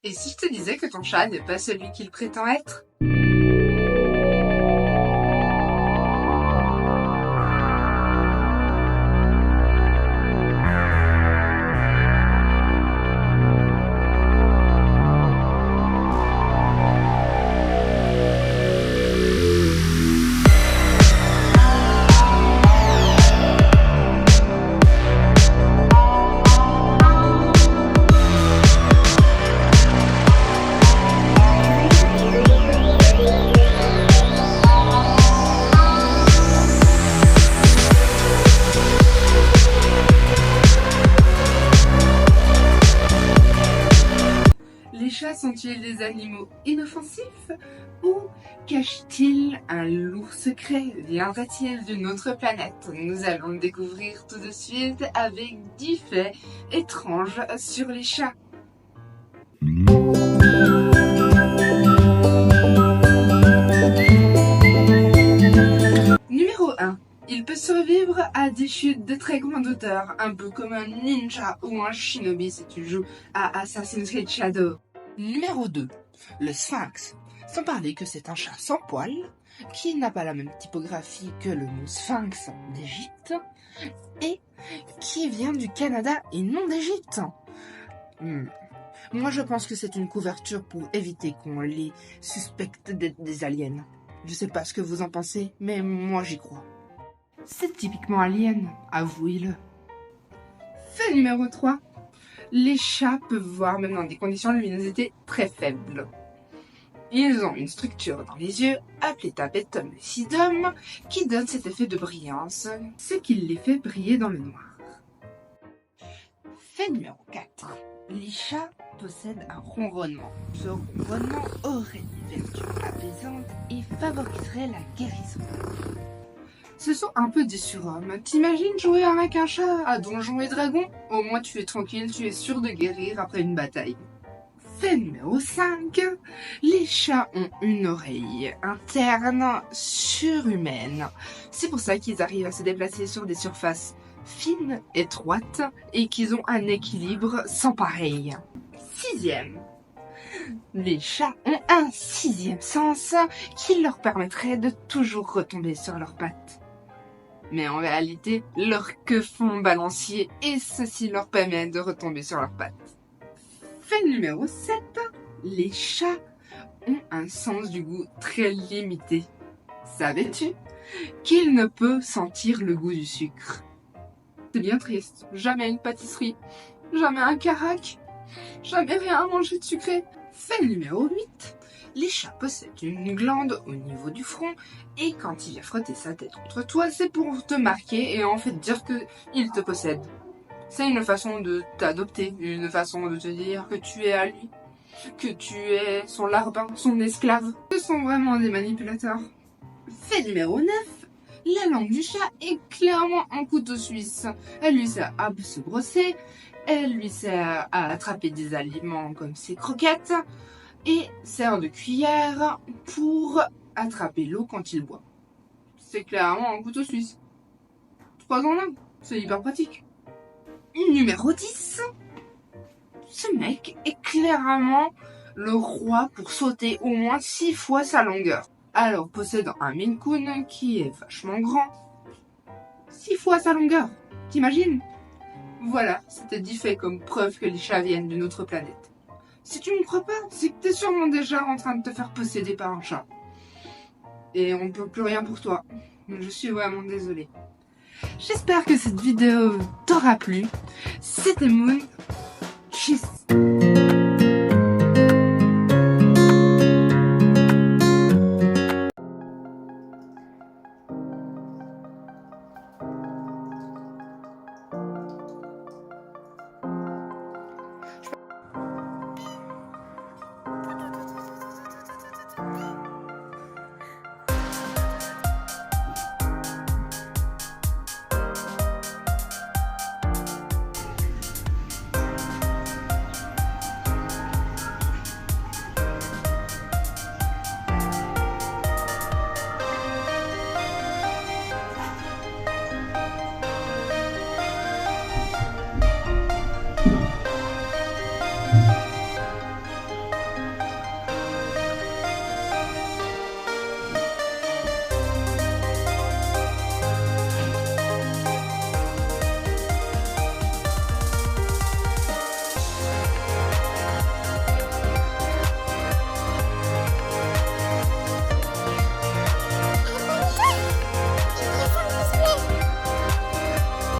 Et si je te disais que ton chat n'est pas celui qu'il prétend être? Les chats sont-ils des animaux inoffensifs ou cachent-ils un lourd secret? Viendra-t-il d'une autre planète? Nous allons le découvrir tout de suite avec 10 faits étranges sur les chats. Numéro 1. Il peut survivre à des chutes de très grande hauteur, un peu comme un ninja ou un shinobi si tu joues à Assassin's Creed Shadow. Numéro 2. Le sphinx. Sans parler que c'est un chat sans poils, qui n'a pas la même typographie que le mot sphinx d'Égypte, et qui vient du Canada et non d'Égypte. Moi je pense que c'est une couverture pour éviter qu'on les suspecte d'être des aliens. Je sais pas ce que vous en pensez, mais moi j'y crois. C'est typiquement alien, avouez-le. Fait numéro 3. Les chats peuvent voir même dans des conditions de luminosité très faibles. Ils ont une structure dans les yeux, appelée tapetum lucidum, qui donne cet effet de brillance, ce qui les fait briller dans le noir. Fait numéro 4. Les chats possèdent un ronronnement. Ce ronronnement aurait des vertus apaisantes et favoriserait la guérison. Ce sont un peu des surhommes. T'imagines jouer avec un chat à Donjons et Dragons? Au moins tu es tranquille, tu es sûr de guérir après une bataille. Fait numéro 5. Les chats ont une oreille interne surhumaine. C'est pour ça qu'ils arrivent à se déplacer sur des surfaces fines, étroites, et qu'ils ont un équilibre sans pareil. 6e. Les chats ont un 6e sens qui leur permettrait de toujours retomber sur leurs pattes. Mais en réalité, leur queue font balancier et ceci leur permet de retomber sur leurs pattes. Fait numéro 7. Les chats ont un sens du goût très limité. Savais-tu qu'il ne peut sentir le goût du sucre? C'est bien triste. Jamais une pâtisserie, jamais un carac, jamais rien à manger de sucré. Fait numéro 8. Les chats possèdent une glande au niveau du front et quand il vient frotter sa tête contre toi, c'est pour te marquer et en fait dire qu'il te possède. C'est une façon de t'adopter, une façon de te dire que tu es à lui, que tu es son larbin, son esclave. Ce sont vraiment des manipulateurs. Fait numéro 9. La langue du chat est clairement un couteau suisse. Elle lui sert à se brosser, elle lui sert à attraper des aliments comme ses croquettes, et sert de cuillère pour attraper l'eau quand il boit. C'est clairement un couteau suisse. 3 en 1, c'est hyper pratique. Numéro 10. Ce mec est clairement le roi pour sauter au moins 6 fois sa longueur. Alors possédant un Maine Coon qui est vachement grand. 6 fois sa longueur, t'imagines? Voilà, c'était 10 faits comme preuve que les chats viennent d'une autre planète. Si tu me crois pas, c'est que t'es sûrement déjà en train de te faire posséder par un chat. Et on ne peut plus rien pour toi. Je suis vraiment désolée. J'espère que cette vidéo t'aura plu. C'était Moon. Tchuss.